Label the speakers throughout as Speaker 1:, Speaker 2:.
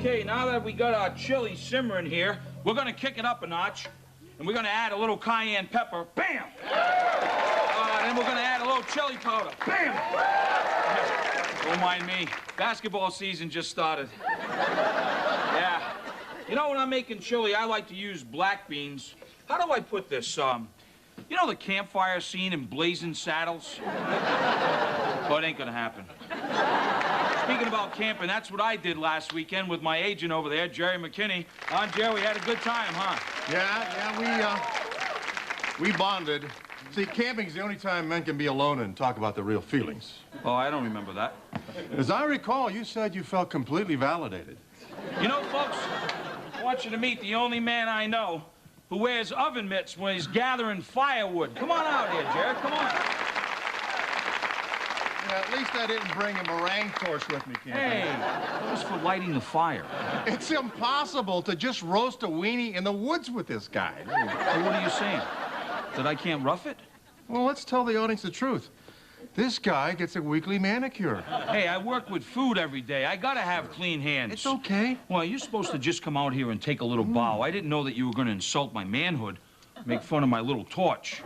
Speaker 1: Okay, now that we got our chili simmering here, we're gonna kick it up a notch, and we're gonna add a little cayenne pepper. Bam! Then we're gonna add a little chili powder. Bam! Don't mind me. Basketball season just started. Yeah. You know, when I'm making chili, I like to use black beans. How do I put this? You know the campfire scene in Blazing Saddles? Oh, it ain't gonna happen. Speaking about camping, that's what I did last weekend with my agent over there, Jerry McKinney. Jerry, we had a good time, huh?
Speaker 2: Yeah, we bonded. See, camping's the only time men can be alone and talk about their real feelings.
Speaker 1: Oh, I don't remember that.
Speaker 2: As I recall, you said you felt completely validated.
Speaker 1: You know, folks, I want you to meet the only man I know who wears oven mitts when he's gathering firewood. Come on out here, Jerry, come on.
Speaker 2: Yeah, at least I didn't bring a meringue torch with me, camping.
Speaker 1: Hey, that was for lighting the fire.
Speaker 2: It's impossible to just roast a weenie in the woods with this guy.
Speaker 1: Well, what are you saying? That I can't rough it?
Speaker 2: Well, let's tell the audience the truth. This guy gets a weekly manicure.
Speaker 1: Hey, I work with food every day. I gotta have clean hands.
Speaker 2: It's okay.
Speaker 1: Well, you're supposed to just come out here and take a little bow. I didn't know that you were gonna insult my manhood, make fun of my little torch.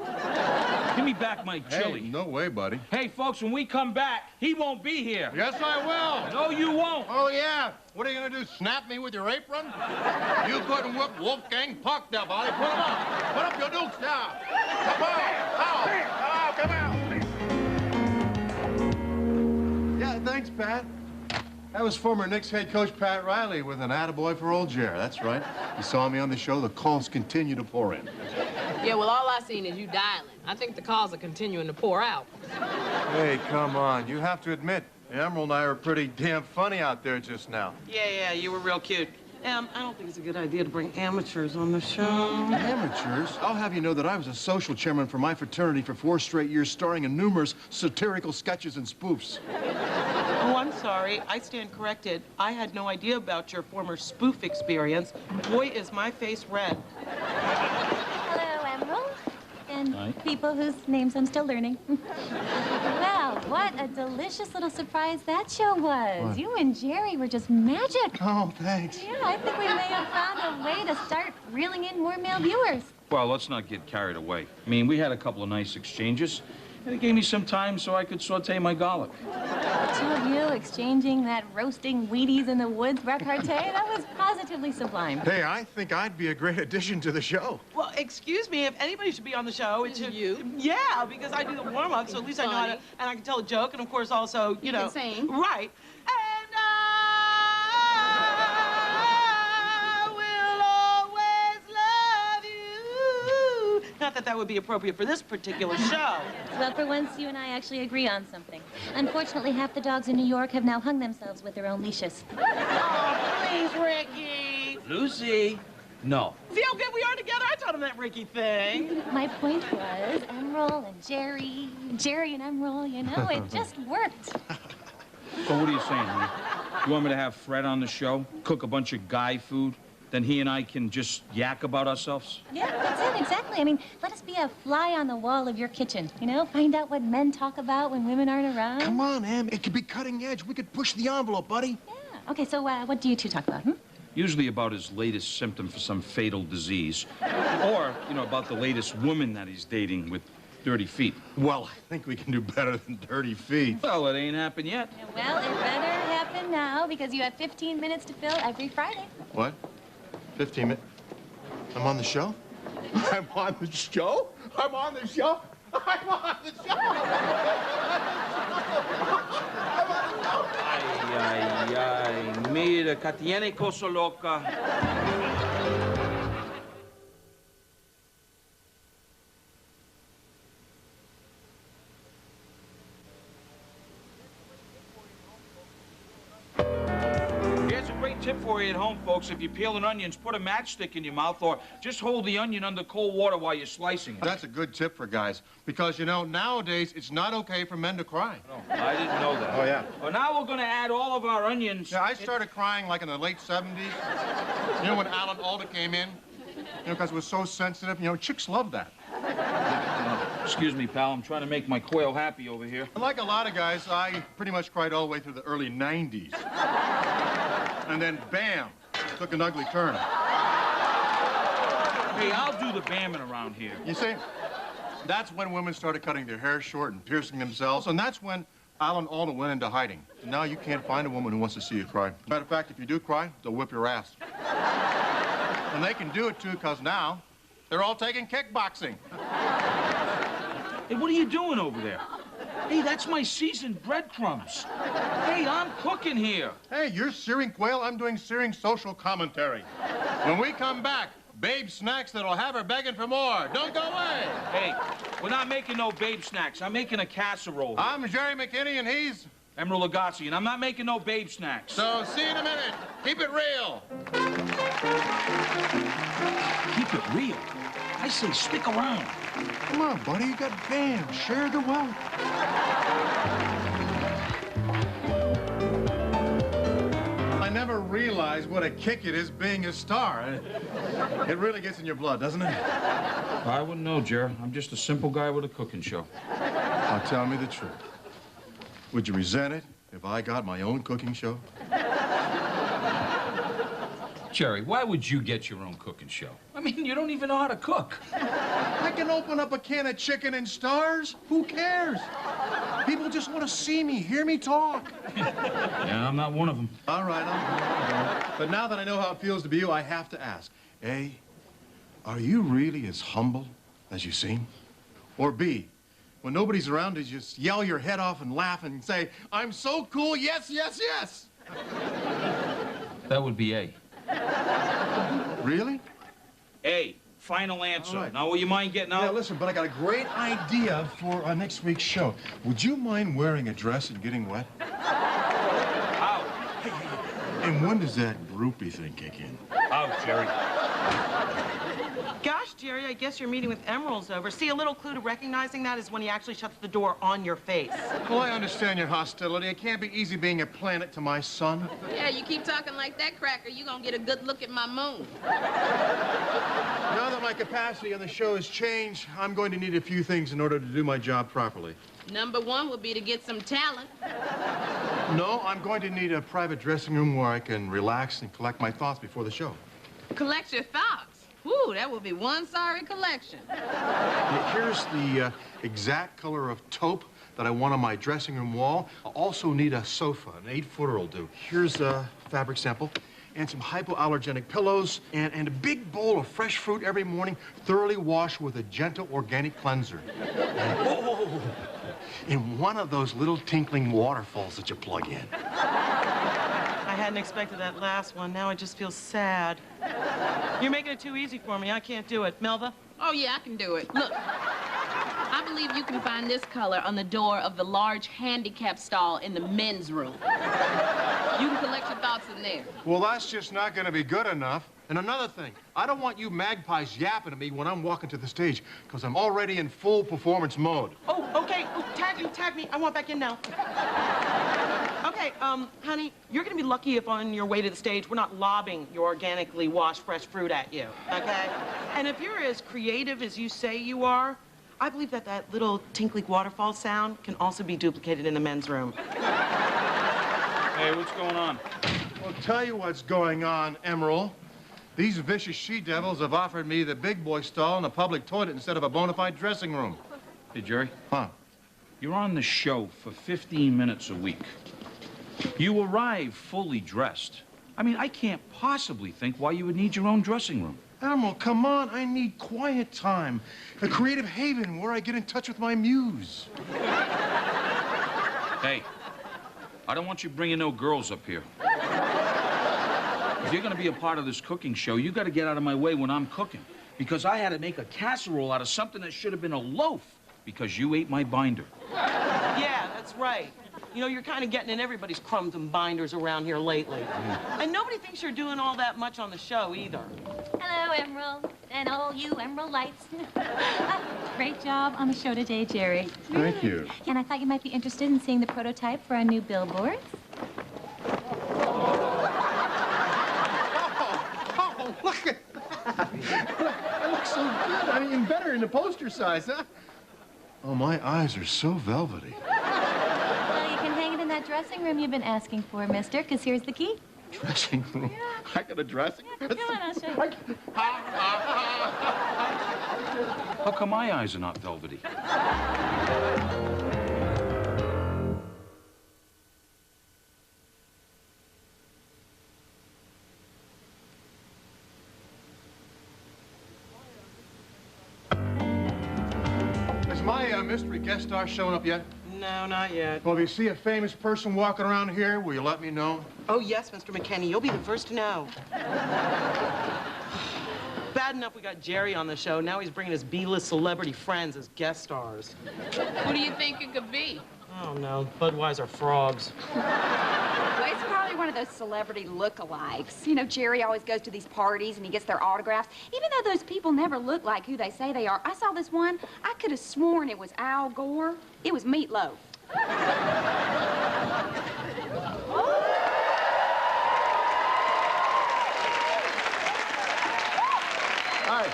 Speaker 1: Give me back my chili.
Speaker 2: Hey, no way, buddy.
Speaker 1: Hey, folks, when we come back, he won't be here.
Speaker 2: Yes, I will.
Speaker 1: No, you won't.
Speaker 2: Oh, yeah. What are you going to do, snap me with your apron? You couldn't whip Wolfgang Puck, there, buddy. Put him up. Put up your dukes now. Come on. Out. Come out. Yeah, thanks, Pat. That was former Knicks head coach Pat Riley with an attaboy for old Jer. That's right. You saw me on the show. The calls continue to pour in.
Speaker 3: Yeah, well, all I seen is you dialing. I think the calls are continuing to pour out.
Speaker 2: Hey, come on. You have to admit, Emeril and I were pretty damn funny out there just now.
Speaker 4: Yeah, you were real cute. I don't think it's a good idea to bring amateurs on the show.
Speaker 2: Amateurs? I'll have you know that I was a social chairman for my fraternity for 4 straight years, starring in numerous satirical sketches and spoofs.
Speaker 4: Oh, I'm sorry. I stand corrected. I had no idea about your former spoof experience. Boy, is my face red.
Speaker 5: And people whose names I'm still learning. Well, what a delicious little surprise that show was.
Speaker 2: What?
Speaker 5: You and Jerry were just magic.
Speaker 2: Oh, thanks.
Speaker 5: Yeah, I think we may have found a way to start reeling in more male viewers.
Speaker 1: Well, let's not get carried away. I mean, we had a couple of nice exchanges, and it gave me some time so I could saute my garlic.
Speaker 5: The two of you exchanging that roasting Wheaties in the woods repartee, that was positively sublime.
Speaker 2: Hey, I think I'd be a great addition to the show.
Speaker 4: Well, excuse me, if anybody should be on the show, it should... You? Yeah, because I do the warm-up, so at least I know how to... And I can tell a joke, and of course also, you know...
Speaker 3: can sing.
Speaker 4: Right. And I will always love you. Not that that would be appropriate for this particular show.
Speaker 5: Well, for once, you and I actually agree on something. Unfortunately, half the dogs in New York have now hung themselves with their own leashes.
Speaker 4: Oh, please, Ricky.
Speaker 1: Lucy. No.
Speaker 4: See how good we are together? I told him that Ricky thing.
Speaker 5: My point was Emeril and Jerry and Emeril, you know, it just worked.
Speaker 1: So what are you saying, honey? You want me to have Fred on the show, cook a bunch of guy food, then he and I can just yak about ourselves?
Speaker 5: Yeah, that's it, exactly. I mean, let us be a fly on the wall of your kitchen, you know? Find out what men talk about when women aren't around.
Speaker 2: Come on, Em. It could be cutting edge. We could push the envelope, buddy.
Speaker 5: Yeah. Okay, so what do you two talk about,
Speaker 1: Usually about his latest symptom for some fatal disease. Or, you know, about the latest woman that he's dating with dirty feet.
Speaker 2: Well, I think we can do better than dirty feet.
Speaker 1: Well, it ain't happened yet.
Speaker 5: Well, it better happen now because you have 15 minutes to fill every Friday.
Speaker 2: What? 15 minutes? I'm on the show? I'm on the show? I'm on the show? I'm on the show!
Speaker 1: Ay, mira, que tiene cosa loca. Here's a great tip for you at home, folks. If you're peeling onions, put a matchstick in your mouth or just hold the onion under cold water while you're slicing it.
Speaker 2: That's a good tip for guys, because, you know, nowadays, it's not okay for men to cry.
Speaker 1: Oh, I didn't know that.
Speaker 2: Oh, yeah.
Speaker 1: Well, now we're going to add all of our onions.
Speaker 2: Yeah, I started crying, like, in the late 70s. You know, when Alan Alda came in? You know, because it was so sensitive. You know, chicks love that.
Speaker 1: Excuse me, pal. I'm trying to make my quail happy over here.
Speaker 2: Like a lot of guys, I pretty much cried all the way through the early 90s. And then, bam, took an ugly turn.
Speaker 1: Hey, I'll do the bamming around here.
Speaker 2: You see, that's when women started cutting their hair short and piercing themselves, and that's when Alan Alda went into hiding. Now you can't find a woman who wants to see you cry. Matter of fact, if you do cry, they'll whip your ass. And they can do it, too, because now they're all taking kickboxing.
Speaker 1: Hey, what are you doing over there? Hey, that's my seasoned breadcrumbs. Hey, I'm cooking here.
Speaker 2: Hey, you're searing quail, I'm doing searing social commentary. When we come back, Babe snacks that'll have her begging for more. Don't go away.
Speaker 1: Hey, we're not making no babe snacks. I'm making a casserole.
Speaker 2: I'm Jerry McKinney, and he's...
Speaker 1: Emeril Lagasse, and I'm not making no babe snacks.
Speaker 2: So, see you in a minute. Keep it real.
Speaker 1: Keep it real. I say stick around.
Speaker 2: Come on, buddy. You got fans. Share the wealth. I never realized what a kick it is being a star. It really gets in your blood, doesn't it?
Speaker 1: I wouldn't know, Jer. I'm just a simple guy with a cooking show.
Speaker 2: Now, tell me the truth. Would you resent it if I got my own cooking show?
Speaker 1: Jerry, why would you get your own cooking show? I mean, you don't even know how to cook.
Speaker 2: I can open up a can of chicken and stars. Who cares? People just want to see me, hear me talk.
Speaker 1: Yeah, I'm not one of them.
Speaker 2: All right, but now that I know how it feels to be you, I have to ask. A, are you really as humble as you seem? Or B, when nobody's around, you just yell your head off and laugh and say, I'm so cool, yes, yes, yes.
Speaker 1: That would be A.
Speaker 2: Really?
Speaker 1: A. Final answer.
Speaker 2: All right.
Speaker 1: Now, will you mind getting out?
Speaker 2: Yeah, listen, but I got a great idea for next week's show. Would you mind wearing a dress and getting wet?
Speaker 1: Out.
Speaker 2: And when does that groupie thing kick in?
Speaker 1: Out, Jerry.
Speaker 4: Gosh, Jerry, I guess your meeting with Emeril's over. See, a little clue to recognizing that is when he actually shuts the door on your face.
Speaker 2: Well, I understand your hostility. It can't be easy being a planet to my son.
Speaker 3: Yeah, you keep talking like that, Cracker, you gonna get a good look at my moon.
Speaker 2: Now that my capacity on the show has changed, I'm going to need a few things in order to do my job properly.
Speaker 3: Number one would be to get some talent.
Speaker 2: No, I'm going to need a private dressing room where I can relax and collect my thoughts before the show.
Speaker 3: Collect your thoughts. Whew, that would be one sorry collection.
Speaker 2: Here's the exact color of taupe that I want on my dressing room wall. I'll also need a sofa, an 8-footer will do. Here's a fabric sample and some hypoallergenic pillows and a big bowl of fresh fruit every morning, thoroughly washed with a gentle organic cleanser. And, in one of those little tinkling waterfalls that you plug in.
Speaker 4: I hadn't expected that last one. Now I just feel sad. You're making it too easy for me. I can't do it. Melva?
Speaker 3: Oh, yeah, I can do it. Look, I believe you can find this color on the door of the large handicap stall in the men's room. You can collect your thoughts in there.
Speaker 2: Well, that's just not going to be good enough. And another thing, I don't want you magpies yapping at me when I'm walking to the stage, because I'm already in full performance mode.
Speaker 4: Oh, okay. Oh, tag me. I want back in now. Okay, honey, you're gonna be lucky if on your way to the stage we're not lobbing your organically washed fresh fruit at you, okay? And if you're as creative as you say you are, I believe that that little tinkling waterfall sound can also be duplicated in the men's room.
Speaker 1: Hey, what's going on?
Speaker 2: I'll tell you what's going on, Emeril. These vicious she-devils have offered me the big boy stall in a public toilet instead of a bona fide dressing room.
Speaker 1: Hey, Jerry.
Speaker 2: Huh?
Speaker 1: You're on the show for 15 minutes a week. You arrive fully dressed. I mean, I can't possibly think why you would need your own dressing room.
Speaker 2: Emeril, come on. I need quiet time. A creative haven where I get in touch with my muse.
Speaker 1: Hey, I don't want you bringing no girls up here. If you're going to be a part of this cooking show, you got to get out of my way when I'm cooking. Because I had to make a casserole out of something that should have been a loaf because you ate my binder.
Speaker 4: Yeah, that's right. You know, you're kind of getting in everybody's crumbs and binders around here lately. And nobody thinks you're doing all that much on the show, either.
Speaker 5: Hello, Emeril, and all you Emeril lights. Great job on the show today, Jerry.
Speaker 2: Thank you.
Speaker 5: And I thought you might be interested in seeing the prototype for our new billboards.
Speaker 2: Oh, look at that. That looks so good. I mean, better in the poster size, huh? Oh, my eyes are so velvety.
Speaker 5: Well, you can hang it in that dressing room you've been asking for, mister, because here's the key.
Speaker 2: Dressing room?
Speaker 5: Yeah.
Speaker 2: I got a dressing room?
Speaker 5: Come on, I'll show you.
Speaker 1: How come my eyes are not velvety?
Speaker 2: Has my mystery guest star shown up yet?
Speaker 4: No, not yet.
Speaker 2: Well, if you see a famous person walking around here, will you let me know?
Speaker 4: Oh, yes, Mr. McKinney. You'll be the first to know. Bad enough we got Jerry on the show. Now he's bringing his B-list celebrity friends as guest stars.
Speaker 3: Who do you think it could be?
Speaker 4: Oh, no. Budweiser frogs.
Speaker 6: Well, it's probably one of those celebrity look-alikes. You know, Jerry always goes to these parties and he gets their autographs. Even though those people never look like who they say they are. I saw this one. I could have sworn it was Al Gore. It was Meatloaf.
Speaker 7: Hi.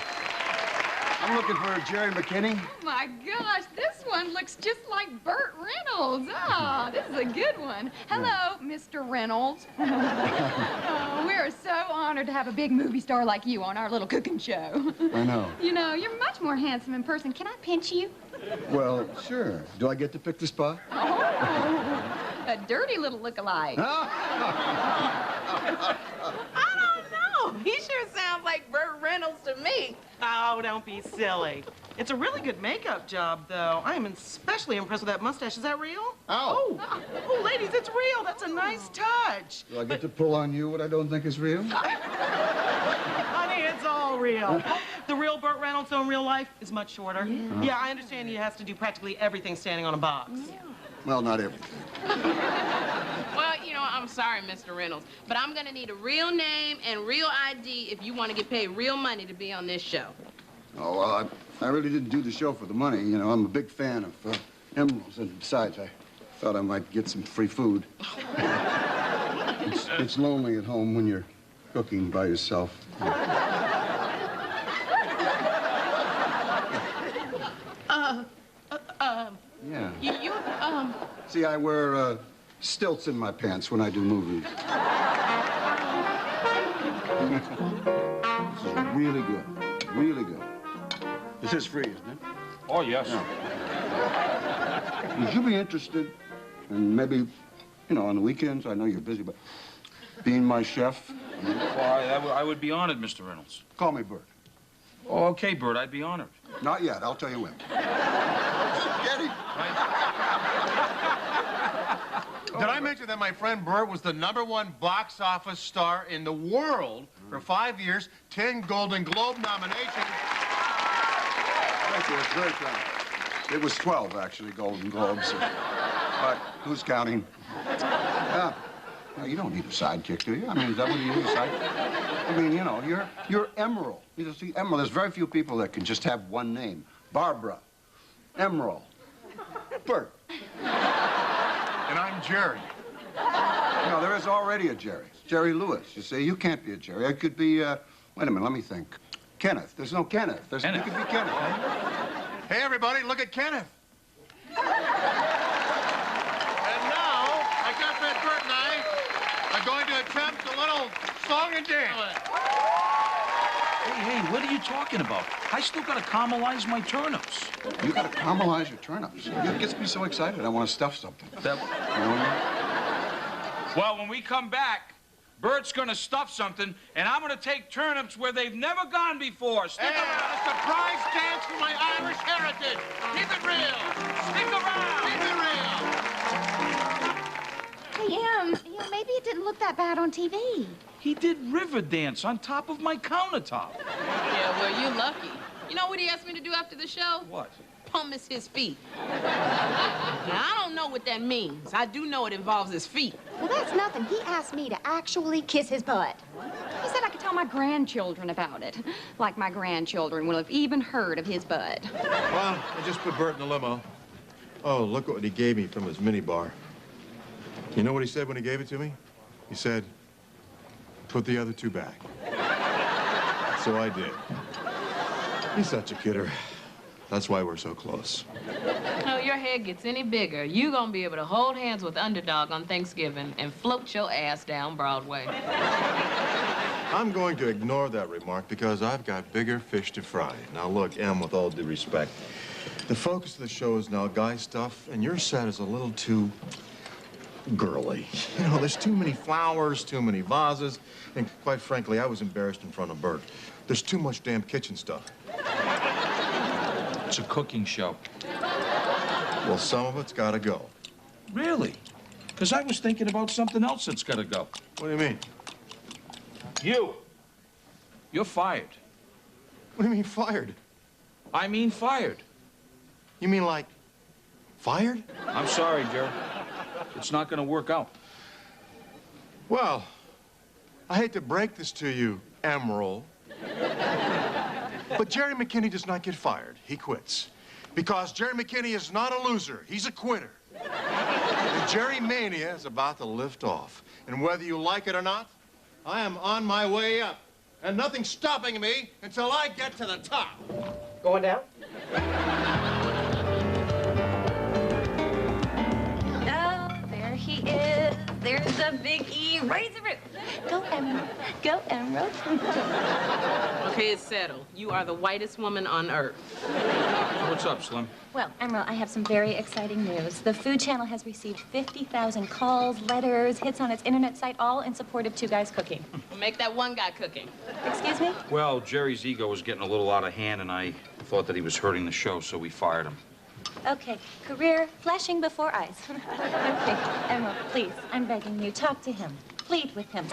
Speaker 7: I'm looking for Jerry McKinney.
Speaker 6: Oh, my gosh. This one looks just like Burt Reynolds. Oh, this is a good one. Hello, Mr. Reynolds. Oh, we're so honored to have a big movie star like you on our little cooking show.
Speaker 7: I know.
Speaker 6: You know, you're much more handsome in person. Can I pinch you?
Speaker 7: Well, sure. Do I get to pick the spot?
Speaker 6: Oh, a dirty little look-alike.
Speaker 3: I don't know. He sure sounds like Burt Reynolds to me.
Speaker 4: Oh, don't be silly. It's a really good makeup job, though. I am especially impressed with that mustache. Is that real?
Speaker 7: Ow.
Speaker 4: Oh, ladies, it's real. That's a nice touch.
Speaker 7: Do I get to pull on you what I don't think is real?
Speaker 4: Honey, it's all real. The real Burt Reynolds, though, in real life, is much shorter. Yeah, I understand he has to do practically everything standing on a box.
Speaker 7: Well, not everything.
Speaker 3: Well, you know, I'm sorry, Mr. Reynolds, but I'm gonna need a real name and real ID if you want to get paid real money to be on this show.
Speaker 7: Oh, well, I really didn't do the show for the money. You know, I'm a big fan of Emerils, and besides, I thought I might get some free food. It's lonely at home when you're cooking by yourself. Yeah.
Speaker 3: You
Speaker 7: See, I wear stilts in my pants when I do movies. This is really good. Really good. This is free, isn't it?
Speaker 1: Oh, yes.
Speaker 7: Yeah. Would you be interested in maybe, you know, on the weekends, I know you're busy, but being my chef?
Speaker 1: Well, I would be honored, Mr. Reynolds.
Speaker 7: Call me Burt.
Speaker 1: Oh, okay, Bert, I'd be honored.
Speaker 7: Not yet. I'll tell you when. Get him.
Speaker 2: Did I mention that my friend Burt was the #1 box office star in the world for 5 years, 10 Golden Globe nominations?
Speaker 7: Thank you. It's very kind. It was 12, actually, Golden Globes. But who's counting? Yeah. No, you don't need a sidekick, do you? I mean, is that what you need, a sidekick? I mean, you know, you're Emeril. You see, Emeril, there's very few people that can just have one name. Barbara, Emeril, Burt.
Speaker 2: And I'm Jerry.
Speaker 7: No, there is already a Jerry. Jerry Lewis. You see, you can't be a Jerry. It could be, wait a minute, let me think. Kenneth. There's no Kenneth. It could be Kenneth.
Speaker 2: Hey, everybody, look at Kenneth. And now, I guess that Burt and I are going to attempt a little song and dance.
Speaker 1: Hey, what are you talking about? I still gotta caramelize my turnips.
Speaker 7: You gotta caramelize your turnips. It gets me so excited. I want to stuff something. You know what I mean?
Speaker 1: Well, when we come back, Bert's gonna stuff something, and I'm gonna take turnips where they've never gone before. Stick around.
Speaker 2: A surprise dance for my Irish heritage. Keep it real.
Speaker 1: Stick around.
Speaker 2: Keep it real.
Speaker 6: Hey, you know, maybe it didn't look that bad on TV.
Speaker 1: He did river dance on top of my countertop.
Speaker 3: Yeah, well, you're lucky. You know what he asked me to do after the show?
Speaker 1: What?
Speaker 3: Pumice his feet. Now, I don't know what that means. I do know it involves his feet.
Speaker 8: Well, that's nothing. He asked me to actually kiss his butt.
Speaker 6: He said I could tell my grandchildren about it. Like my grandchildren will have even heard of his butt.
Speaker 2: Well, I just put Burt in the limo. Oh, look what he gave me from his minibar. You know what he said when he gave it to me? He said, put the other two back. So I did. He's such a kidder. That's why we're so close.
Speaker 3: Oh, you're head gets any bigger, you gonna be able to hold hands with Underdog on Thanksgiving and float your ass down Broadway.
Speaker 2: I'm going to ignore that remark because I've got bigger fish to fry. Now, look, Em, with all due respect, the focus of the show is now guy stuff, and your set is a little too girly. You know, there's too many flowers, too many vases, and quite frankly, I was embarrassed in front of Burt. There's too much damn kitchen stuff.
Speaker 1: It's a cooking show.
Speaker 2: Well, some of it's gotta go.
Speaker 1: Really? Because I was thinking about something else that's got to go.
Speaker 2: What do you mean?
Speaker 1: You're fired.
Speaker 2: What do you mean fired?
Speaker 1: I mean fired.
Speaker 2: You mean like fired?
Speaker 1: I'm sorry, Jerry. It's not going to work out.
Speaker 2: Well, I hate to break this to you, Emeril, but Jerry McKinney does not get fired. He quits. Because Jerry McKinney is not a loser. He's a quitter. The Jerry Mania is about to lift off. And whether you like it or not, I am on my way up. And nothing's stopping me until I get to the top.
Speaker 4: Going down?
Speaker 5: Oh, there he is. There's the big E. Raise the roof. Go, Emeril. Go, Emeril.
Speaker 3: Okay, it's settled. You are the whitest woman on earth.
Speaker 1: What's up, Slim?
Speaker 5: Well, Emeril, I have some very exciting news. The Food Channel has received 50,000 calls, letters, hits on its internet site, all in support of two guys cooking.
Speaker 3: Make that one guy cooking.
Speaker 5: Excuse me?
Speaker 1: Well, Jerry's ego was getting a little out of hand, and I thought that he was hurting the show, so we fired him.
Speaker 5: Okay, career flashing before eyes. Okay, Emeril, please, I'm begging you, talk to him. Plead with him.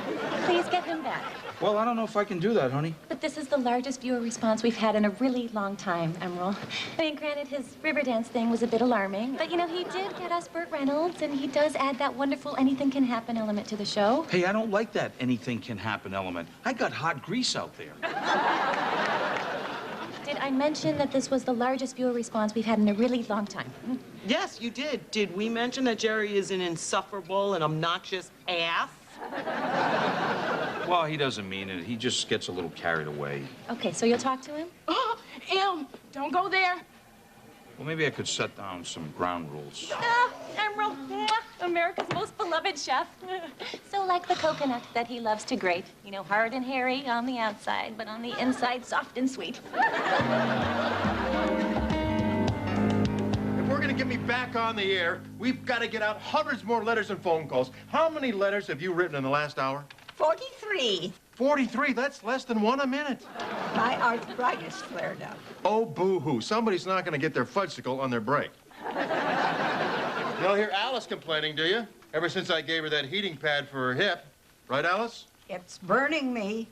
Speaker 5: Please get him back.
Speaker 1: Well, I don't know if I can do that, honey.
Speaker 5: But this is the largest viewer response we've had in a really long time, Emeril. I mean, granted, his river dance thing was a bit alarming, but, you know, he did get us Burt Reynolds, and he does add that wonderful anything can happen element to the show.
Speaker 1: Hey, I don't like that anything can happen element. I got hot grease out there.
Speaker 5: Did I mention that this was the largest viewer response we've had in a really long time?
Speaker 4: Yes, you did. Did we mention that Jerry is an insufferable and obnoxious ass?
Speaker 1: Well, he doesn't mean it. He just gets a little carried away.
Speaker 5: Okay, so you'll talk to him?
Speaker 3: Oh, Em, don't go there.
Speaker 1: Well, maybe I could set down some ground rules.
Speaker 5: Emeril, America's most beloved chef. So like the coconut that he loves to grate. You know, hard and hairy on the outside, but on the inside, soft and sweet.
Speaker 2: If we're gonna get me back on the air, we've got to get out hundreds more letters and phone calls. How many letters have you written in the last hour?
Speaker 9: 43.
Speaker 2: 43, that's less than one a minute.
Speaker 9: My arthritis flared up.
Speaker 2: Oh, boo-hoo. Somebody's not gonna get their fudgesicle on their break. You don't hear Alice complaining, do you? Ever since I gave her that heating pad for her hip. Right, Alice?
Speaker 9: It's burning me.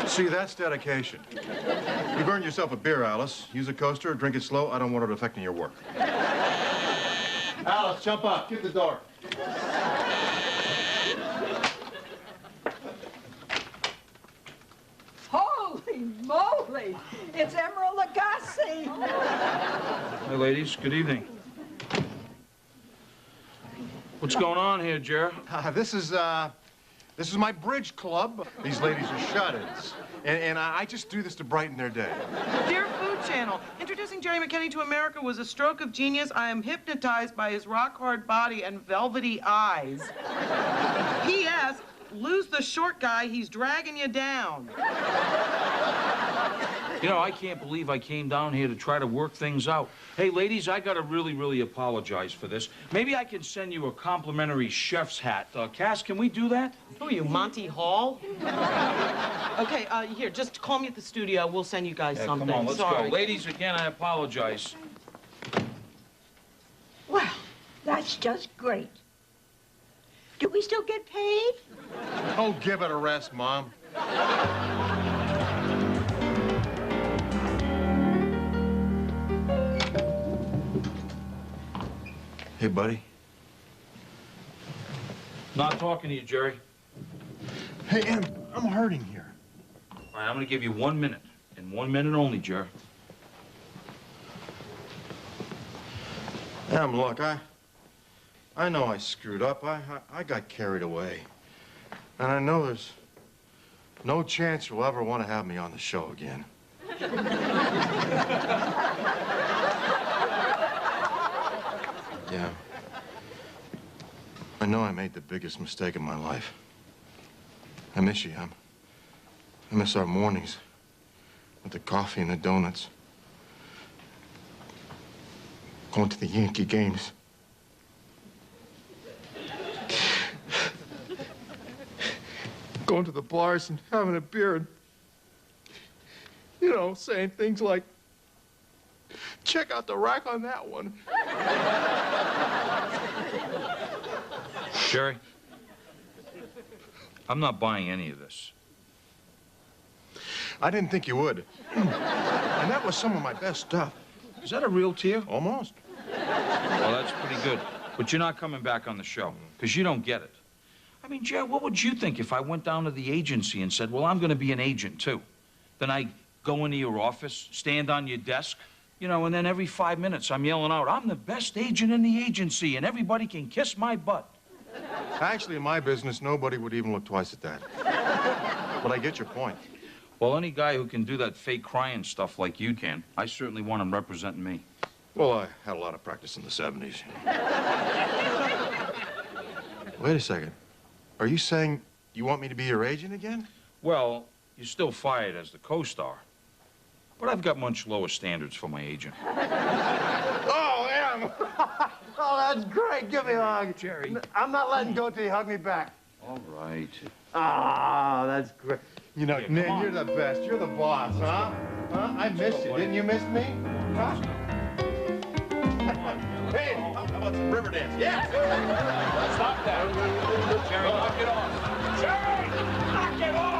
Speaker 2: See, that's dedication. You've earned yourself a beer, Alice. Use a coaster, drink it slow. I don't want it affecting your work. Alice, jump up. Get the door.
Speaker 9: Holy moly! It's Emeril Lagasse.
Speaker 1: Hi, ladies. Good evening. What's going on here, Jer?
Speaker 2: This is my bridge club. These ladies are shut-ins. And I just do this to brighten their day.
Speaker 4: Dear Food Channel, introducing Jerry McKinney to America was a stroke of genius. I am hypnotized by his rock-hard body and velvety eyes. P.S. Lose the short guy, he's dragging you down.
Speaker 1: You know, I can't believe I came down here to try to work things out. Hey, ladies, I gotta really apologize for this. Maybe I can send you a complimentary chef's hat. Cass, can we do that?
Speaker 4: Who are you, Monty Hall? Okay, here, just call me at the studio. We'll send you guys something.
Speaker 1: Come on, let's
Speaker 4: Sorry.
Speaker 1: go. Ladies, again, I apologize.
Speaker 9: Well, that's just great. Do we still get paid?
Speaker 2: Oh, give it a rest, Mom. Hey, buddy.
Speaker 1: Not talking to you, Jerry.
Speaker 2: Hey, Em, I'm hurting here.
Speaker 1: All right, I'm gonna give you 1 minute, and 1 minute only, Jerry.
Speaker 2: Em, look, I know I screwed up. I got carried away. And I know there's no chance you'll ever want to have me on the show again. Yeah. I know I made the biggest mistake of my life. I miss you, Em. I miss our mornings with the coffee and the donuts. Going to the Yankee games. Going to the bars and having a beer and, you know, saying things like, check out the rack on that one.
Speaker 1: Jerry, I'm not buying any of this.
Speaker 2: I didn't think you would. And that was some of my best stuff.
Speaker 1: Is that a real tear?
Speaker 2: Almost.
Speaker 1: Well, that's pretty good. But you're not coming back on the show, because you don't get it. I mean, Jerry, what would you think if I went down to the agency and said, well, I'm going to be an agent, too? Then I go into your office, stand on your desk, you know, and then every 5 minutes I'm yelling out, I'm the best agent in the agency, and everybody can kiss my butt.
Speaker 2: Actually, in my business, nobody would even look twice at that. But I get your point.
Speaker 1: Well, any guy who can do that fake crying stuff like you can, I certainly want him representing me.
Speaker 2: Well, I had a lot of practice in the 70s. Wait a second. Are you saying you want me to be your agent again?
Speaker 1: Well, you're still fired as the co-star. But I've got much lower standards for my agent.
Speaker 2: Oh, Em! Oh, that's great. Give me a hug.
Speaker 1: Jerry.
Speaker 2: I'm not letting go till you hug me back.
Speaker 1: All right.
Speaker 2: Ah, that's great. You know,
Speaker 1: Yeah,
Speaker 2: Nick, you're the best. You're the boss, huh? Huh? I missed you. Didn't you miss me? Huh? Hey, how about some river dance? Yeah!
Speaker 1: Stop that. Jerry, knock it off. Jerry, knock it off!